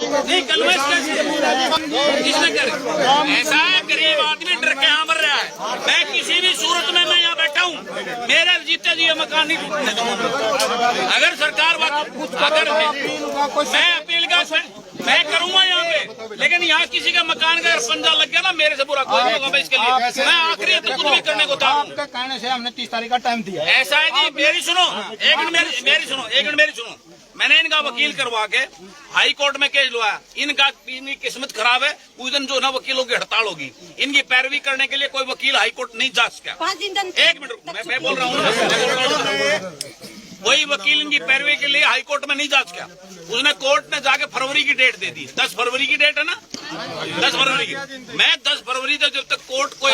नहीं कन्वेंस किसने करे? ऐसा है गरीब आदमी डर के यहाँ मर रहा है। मैं किसी भी सूरत में मैं यहाँ बैठा हूँ, मेरे जीते जी मकान नहीं टूटने दूंगा। अगर सरकार अगर मैं अपील का मैं करूंगा यहाँ पे, लेकिन यहाँ किसी का मकान का पंजा लग गया ना, मेरे से बुरा कोई नहीं होगा। मैं इसके लिए मैं आखिरी तो कुछ भी करने को तैयार हूँ। कहने से हमने 30 तारीख का टाइम दिया। ऐसा है जी, मेरी सुनो एक मिनट, मेरी सुनो। मैंने इनका वकील करवा के हाई कोर्ट में केस लुआया। इनकी किस्मत खराब है, उस दिन जो ना वकीलों की हड़ताल होगी। इनकी पैरवी करने के लिए कोई वकील हाई कोर्ट नहीं जा सका। एक मिनट मैं बोल रहा हूँ, वही वकील इनकी पैरवी के लिए हाई कोर्ट में नहीं जा सका। उसने कोर्ट ने जाके फरवरी की डेट दे दी। 10 फरवरी की डेट है ना, 10 फरवरी की। मैं 10 फरवरी तक जब तक कोर्ट को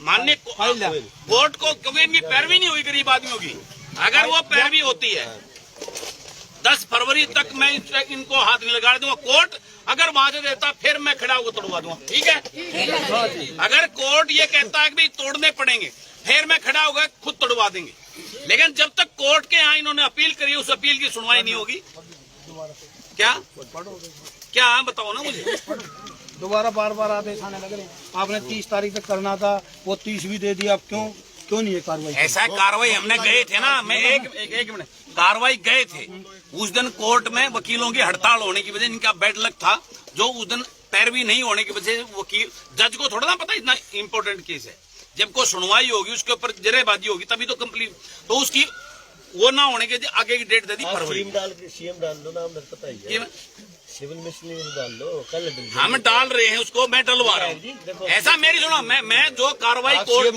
मानने कोर्ट को, क्योंकि इनकी पैरवी नहीं हुई गरीब आदमियों की। अगर वो पैरवी होती है 10 फरवरी तक मैं इनको हाथ नहीं लगा दूंगा। कोर्ट अगर वहां से देता फिर मैं खड़ा होकर तोड़वा दूंगा, ठीक है। अगर कोर्ट ये कहता है कि तोड़ने पड़ेंगे, फिर मैं खड़ा होकर खुद तोड़वा देंगे। लेकिन जब तक कोर्ट के यहाँ इन्होंने अपील करी, उस अपील की सुनवाई नहीं होगी। क्या बताओ ना मुझे। दोबारा बार आदेश आने लग रहे हैं। आपने 30 तारीख तक करना था, वो 30 भी दे दी। आप क्यों नहीं है कार्रवाई? ऐसा कार्रवाई हमने गए थे ना, मैं एक मिनट कार्रवाई गए थे। उस दिन कोर्ट में वकीलों की हड़ताल होने की वजह इनका बैड लक था, जो उस दिन पैरवी नहीं होने की वजह वकील जज को थोड़ा ना पता इतना इम्पोर्टेंट केस है। जब कोई सुनवाई होगी उसके ऊपर जरेबाजी होगी तभी तो कंप्लीट, तो उसकी वो ना होने के आगे की डेट दे दी फरवरी। सीएम डाल दो ना, हमें पता ही है। सिविल मशीन डाल लो, कल हम डाल रहे हैं उसको, मैं डलवा रहा हूँ। ऐसा मेरी सुनो, मैं जो कार्रवाई कोर्ट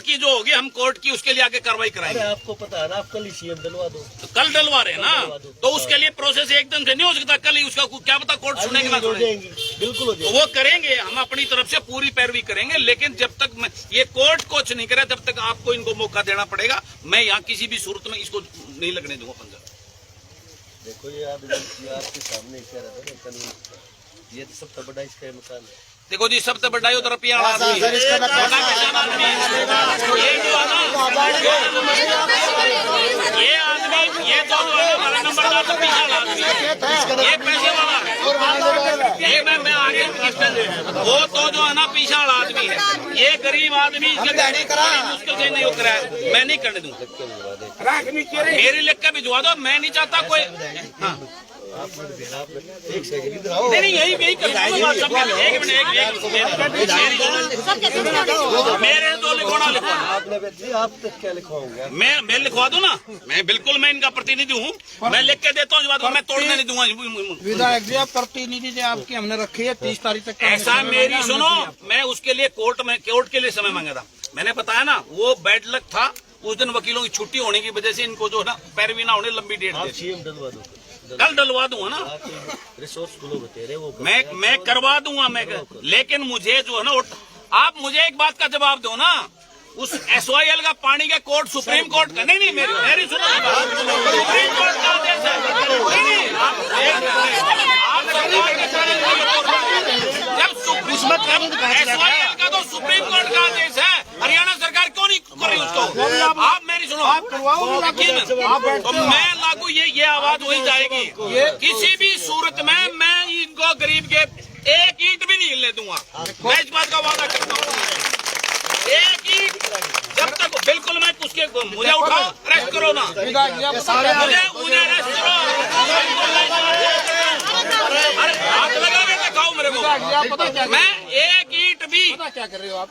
की जो होगी, हम कोर्ट की उसके लिए आगे कार्रवाई कराएंगे। आपको पता है ना, आप कल ही सीएम डलवा दो। तो कल डलवा रहे हैं ना, तो उसके लिए प्रोसेस एकदम से नहीं हो सकता। कल ही उसका क्या पता कोर्ट सुनेगी ना सुनेगी, बिल्कुल तो वो करेंगे। हम अपनी तरफ से पूरी पैरवी करेंगे, लेकिन जब तक ये कोर्ट कुछ नहीं करे तब तक आपको इनको मौका देना पड़ेगा। मैं यहाँ किसी भी सूरत में इसको नहीं लगने दूंगा पंजा। देखो ये आपके सामने कह रहा था ना, ये तो सबसे बड़ा इसका मकान है। देखो जी, सबसे बड़ा उधर रुपया आदमी ये जो है ये आदमी ये तो हमारा नंबरदार तो पीछा आदमी ये पैसे वाला है। ये मैं आगे वो तो जो है ना पीछा वाला आदमी है। ये गरीब आदमी मुश्किल से नहीं उतरा है, मैं नहीं करने दूंगा। मेरी लिख के भिजवा दो, मैं नहीं चाहता कोई। हाँ नहीं यही मेरे दो लिखवाना मैं लिखवा दूं ना, मैं बिल्कुल मैं इनका प्रतिनिधि हूँ। मैं लिख के देता हूँ, मैं तोड़ने नहीं दूंगा। विधायक जी आप प्रतिनिधि आपकी हमने रखी है 30 तारीख तक। ऐसा मेरी सुनो, मैं उसके लिए कोर्ट के लिए समय मांगा था। मैंने बताया ना, वो बैड लक था। उस दिन वकीलों की छुट्टी होने की वजह से इनको जो है ना पैरवी ना होने लंबी डेट कल डलवा दूंगा ना, रिसोर्स वो मैं करवा दूंगा मैं। लेकिन मुझे जो है ना, आप मुझे एक बात का जवाब दो ना, उस SYL का पानी का कोर्ट सुप्रीम कोर्ट का नहीं मेरी सुनो, सुप्रीम कोर्ट का आदेश है। जब SYL का तो सुप्रीम कोर्ट का आदेश है, हरियाणा सरकार क्यों नहीं कर रही उसको? आप मेरी सुनो, तो मैं लागू ये आवाज हो ही जाएगी। किसी भी सूरत में मैं इनको गरीब के एक ईंट भी नहीं हिलने दूंगा। मैं इस बात का वादा करता हूँ, एक ईंट जब तक बिल्कुल मैं उसके मुझे उठाओ, अरेस्ट करो ना, मुझे अरेस्ट करो। अरे हाथ लगा के दिखाओ मेरे को, मैं एक ईंट भी क्या कर रहे हो आप?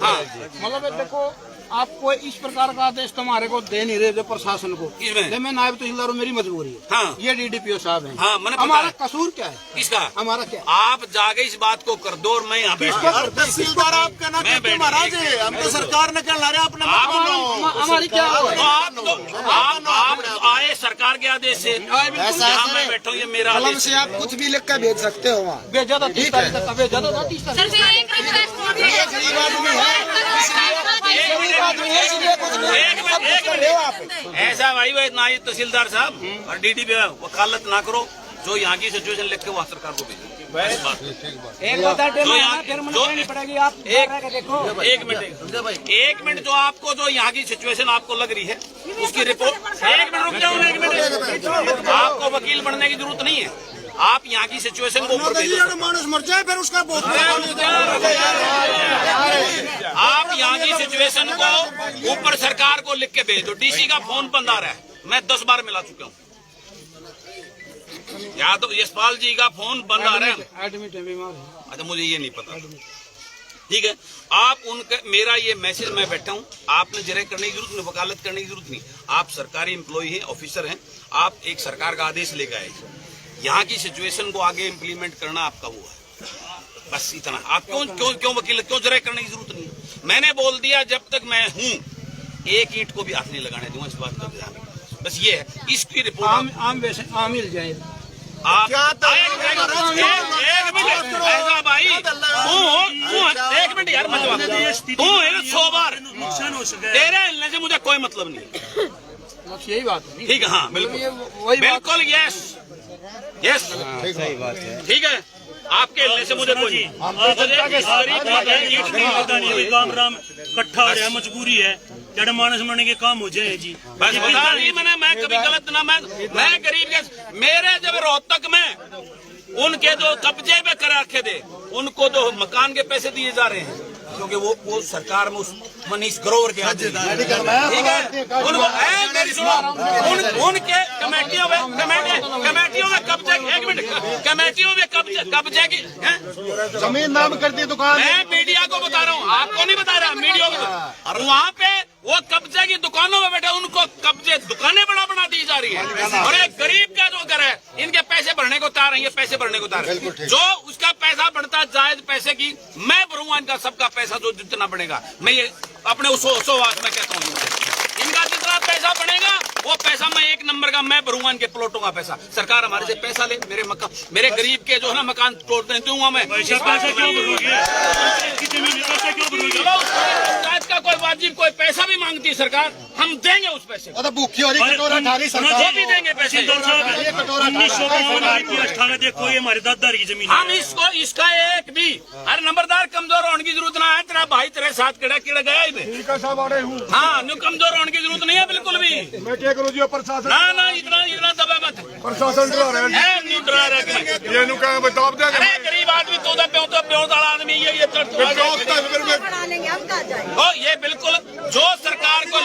मतलब देखो, आपको इस प्रकार का आदेश तुम्हारे को दे नहीं रहे प्रशासन को। मैं नायब तहसीलदार हूँ, मेरी मजबूरी है। हाँ। ये DDPO साहब हैं। हाँ, हमारा कसूर क्या है? किसका? हमारा क्या? आप जाके इस बात को कर दो और मैं यहाँ बैठ तहसीलदार आप कहना कहते महाराज, हम तो सरकार ने कहना रहे अपने हमारी क्या? आप आए सरकार के आदेश से, यहाँ मैं बैठा हूँ, ये मेरा आदेश से आप कुछ भी लिख कर भेज सकते हो वहाँ। भेजा था 30 तारीख तक, भेजा था 30 तारीख। ऐसा भाई नायब तहसीलदार साहब और DDPO वकालत ना करो। जो यहाँ की सिचुएशन लिख के वहाँ सरकार को भेजो। एक बता दे फिर मुझे नहीं पड़ेगी। आप देखो एक मिनट जो आपको जो यहाँ की सिचुएशन आपको लग रही है उसकी रिपोर्ट, एक मिनट रुक जाओ, एक मिनट। आपको वकील बनने की जरूरत नहीं है, आप यहाँ की सिचुएशन को ऊपर भेजो। मानुष मर जाए फिर उसका बहुत आप यहाँ की सिचुएशन को ऊपर सरकार को लिख के भेज दो। डीसी का फोन बंद आ रहा है, मैं 10 बार मिला चुका हूँ। या तो यशपाल जी का फोन बंद आ रहा है, एडमिट है, बीमार है। अच्छा मुझे ये नहीं पता, ठीक है। आप उनका मेरा ये मैसेज, मैं बैठा हूँ, आपने जरा करने की जरूरत नहीं, वकालत करने की जरूरत नहीं। आप सरकारी एम्प्लॉय हैं, ऑफिसर हैं, आप एक सरकार का आदेश लेकर आए, यहाँ की सिचुएशन को आगे इम्प्लीमेंट करना आपका वो है, बस इतना। आप क्यों वकील, क्यों जरा करने की जरूरत नहीं। मैंने बोल दिया जब तक मैं हूँ एक ईंट को भी हाथ नहीं लगाने दूंगा, इस बात का ध्यान रखना। बस ये है, इसकी रिपोर्ट आम वैसे आम मिल जाए। आप एक मिनट यार, तू 100 बार नुकसान हो सके, तेरे हिलने से मुझे कोई मतलब नहीं। बस यही बात है। ठीक है, हाँ बिल्कुल, वही बिल्कुल, यस यस, सही बात है, ठीक है। आपके हिलने से मुझे कोई काम राम इकट्ठा हो रहा है, मजबूरी है, जड़ मानस मरने के काम हो जाए जी। बस बता नहीं, मैं कभी गलत ना, मैं गरीब के, मेरे जब रोहतक में उनके जो कब्जे पे कर रखे थे, उनको जो मकान के पैसे दिए जा रहे हैं, क्योंकि वो सरकार में उस मनीष ग्रोवर के ठीक है, उनको मेरी सुनो, उनके कमेटियों में कब्जे, एक मिनट, कमेटियों में कब्जे की जमीन नाम कर दी दुकान। मैं मीडिया को बता रहा हूँ, आपको नहीं बता रहा, मीडिया को। वहाँ पे वो कब्जे की दुकानों में बैठे, उनको कब्जे दुकानें बना दी जा रही है, और एक गरीब का जो घर है, इनके पैसे भरने को तैयार है, ये पैसे भरने को तैयार है। जो उसका पैसा बढ़ता जायज पैसे की मैं भरूंगा, इनका सबका पैसा जो जितना बढ़ेगा, मैं ये अपने उस वास में कहता हूँ, इनका जितना पैसा बनेगा वो पैसा मैं एक नंबर का मैं भरूंगा, इनके प्लॉटों का पैसा। सरकार हमारे से पैसा ले, मेरे मकान, मेरे गरीब के जो है ना मकान तोड़ते दूंगा मैं। पैसा क्यों भरोगे? पंचायत का कोई वाजिब कोई पैसा भी मांगती है सरकार, हम देंगे उस पैसे को, भूखी हो रही कटोरा खा रही सरकार। वो भी देंगे पैसे। 1918 देखो, ये हमारे दादार की जमीन है। हम इसको इसका एक भी, अरे नंबरदार कमजोर होने की जरूरत ना है, तेरा भाई तेरे साथ किड़ा गया ही में। हाँ, न्यू कमजोर होने की जरूरत नहीं है बिल्कुल भी। मैं क्या करूँ जी, प्रशासन ना इतना दबा मत, प्रशासन डरा रहे हैं। न्यू डरा रहे ये नु कहा बता दे। अरे गरीब आदमी तो वाला आदमी ये ये बिल्कुल जो सरकार को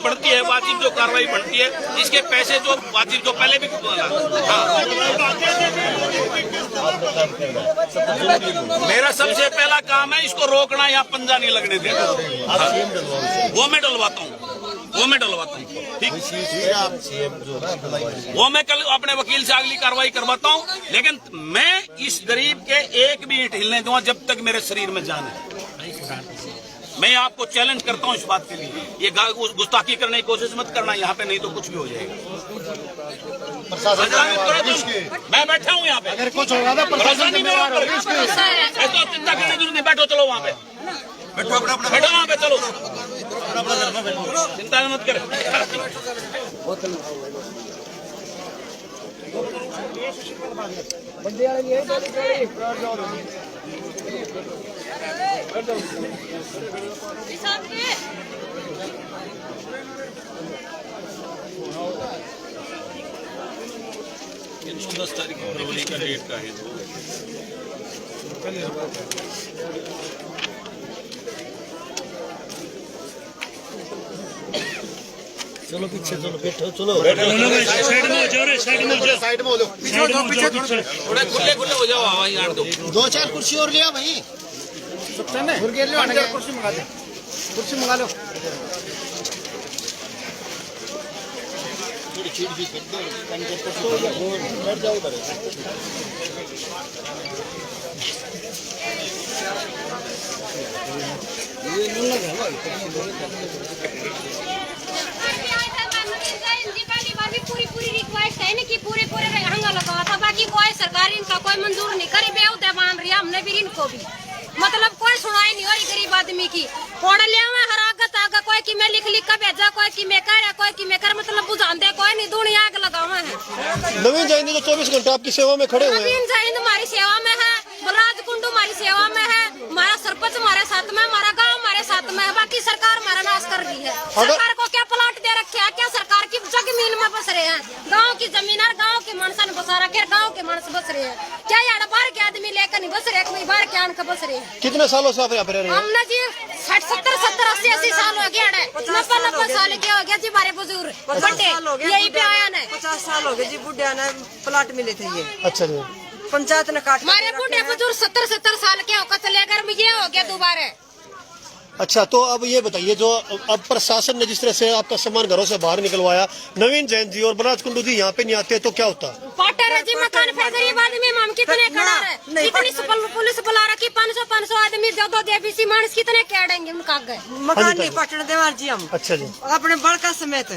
बढ़ती है, वाजिब जो कार्रवाई बढ़ती है, इसके पैसे जो वाजिब जो पहले भी मेरा सबसे पहला काम है इसको रोकना, यहाँ पंजा नहीं लगने देना। वो मैं डलवाता हूँ, ठीक, वो मैं कल अपने वकील से अगली कार्रवाई करवाता हूँ, लेकिन मैं इस गरीब के एक भी ईंट हिलने दूंगा जब तक मेरे शरीर में जान है। मैं आपको चैलेंज करता हूँ इस बात के लिए, ये गुस्ताखी करने की कोशिश मत करना यहाँ पे, नहीं तो कुछ भी हो जाएगा। मैं बैठा हूँ यहाँ पे, अगर कुछ होगा ना प्रशासन जिम्मेवार होगी इसकी। तो चिंता करने की जरूरत नहीं, बैठो, चलो वहाँ पे बैठो वहाँ पे, चलो चिंता मत करो। ये 10 तारीख फरवरी का डेट का है। चलो पीछे, चलो बैठो, चलो साइड में हो जाओ, थोड़े खुले हो जाओ, हवा यार दो 2-4 कुर्सी और लिया भाई, कुर्सी मंगा दे, कुर्सी मंगा लो। बैठ जाओ उधर। पूरी रिक्वेस्ट है कि पूरे हंगा लगा था, बाकी कोई सरकार इनका कोई मंजूर नहीं करी, बेहूदे मान रही हमने भी, इनको भी मतलब कोई सुनाई नहीं हो रही गरीब आदमी की। पढ़ लिया हर आगे कोई कि मैं लिख का भेजा, कोई कि मैं कह रहा, कोई कि मैं कर, मतलब बुझान दे, कोई नहीं दुनिया आग लगावा है। नवीन जयंती जो 24 घंटे आपकी सेवा में खड़े हुए हैं। नवीन जयंत हमारी सेवा में है, बलराज कुंडू हमारी सेवा में है, हमारा सरपंच हमारे साथ में, हमारा गांव हमारे साथ में है, बाकी सरकार हमारा नाश कर रही है। सरकार को क्या प्लाट दे रखे है, क्या सरकार की जमीन में बस रहे हैं, गांव की जमीन है, गांव के मानसा ने बसा रखे, गांव के मानस बस रहे हैं, क्या यार बाहर के आदमी लेकर नहीं बस रहे, कोई बाहर के आन के बस रहे हैं। कितने सालों से आप यहाँ पे रह रहे हैं? हमने जी 60 70 70 80 80 साल हो गया है, 90 साल के हो गया जी हमारे बुजुर्ग बड़े यही पे आया है। 50 साल हो गए जी बुढ़िया ने प्लाट मिले थे ये। अच्छा जी। पंचायत ने काट हमारे बूढ़े बुजुर्ग 70 70 साल के होकर चले गए, ये हो गया दोबारा। अच्छा, तो अब ये बताइए, जो अब प्रशासन ने जिस तरह से आपका सामान घरों से बाहर निकलवाया, नवीन जैन जी और बलराज कुंडू जी यहाँ पे नहीं आते तो क्या होता? पाटर है जी मकान, फिर गरीब आदमी हम कितने खड़ा है, कितनी पुलिस बुला रखी, 500 आदमी दो देवीसी मानस कितने केड़ेंगे उनका गए। मकान नहीं पाटन देवार जी हम। अच्छा जी। अपने बड़का समेत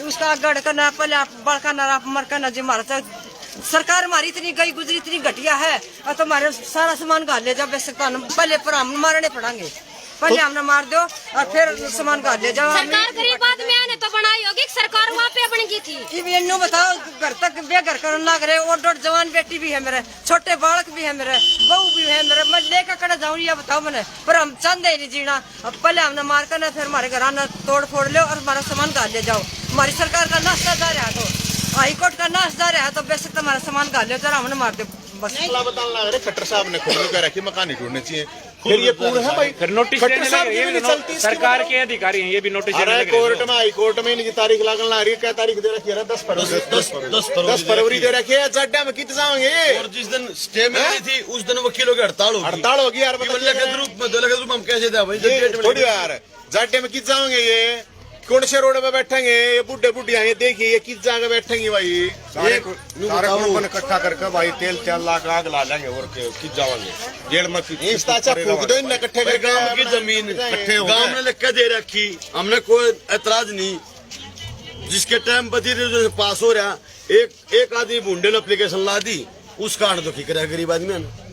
उसका गढ़ करना पहले आप बड़का ना मरका जी मारा। सरकार हमारी इतनी गई गुजरी इतनी घटिया है, और तो हमारे सारा सामान घाल ले जाओ, पहले पर हम मारने पड़ेंगे, पहले हमने मार दो और फिर सामान घाल ले जाओ। सरकार गरीब आदमी ने तो बनाई होगी, सरकार वहाँ पे बन गई थी। इन्हों बताओ घर तक बेघर करने लग रहे, और जवान बेटी भी है मेरे, छोटे बालक भी है मेरे, बहू भी है मेरे, मैं लेकर कड़े जाऊँ ये बताओ मैंने, पर हम चाहते ही नहीं जीना। अब पहले हमने मार कर ना फिर हमारे घर आना तोड़ फोड़ लो और हमारा सामान घाल ले जाओ। हमारी सरकार का नाश्ता जा रहा तो हाईकोर्ट का नाशदार है, तो बेशक हमारा सामान घाल ले, जरा हमने मार दे बस। बताने लग रहे खट्टर साहब ने खुद कह रखी मकान नहीं ढूंढने चाहिए, फिर ये पूर्ण है भाई, फिर नोटिस देने लगे, ये भी सरकार के अधिकारी हैं, ये भी नोटिस देने लगे। कोर्ट में हाई कोर्ट में इनकी तारीख लागन ला रही है, क्या तारीख दे रखी है? 10 फरवरी दे रखी है। जड्डा में कितने जाओगे? और जिस दिन स्टे में आई थी उस दिन वकीलों की हड़ताल होगी यार, 2 लाख रूप हम कैसे दे भाई? थोड़ी यार जड्डे में कित जाओगे? ये कौन से रोड पे बैठेंगे? ये बुढ़े बुढ़िया ये देखिए ये किस जगह बैठेंगे भाई? सारे ग्रुप इकट्ठा करके भाई तेल ला के आग ला लेंगे और किस जाओगे जेल में? फूक दो इकट्ठे करके। गांव की जमीन गांव ने लिख के दे रखी, हमने कोई एतराज नहीं। जिसके टाइम पर पास हो रहा, एक आदमी बूढ़े ने एप्लीकेशन ला दी, उस कारण दुखी करा गरीब आदमी ने।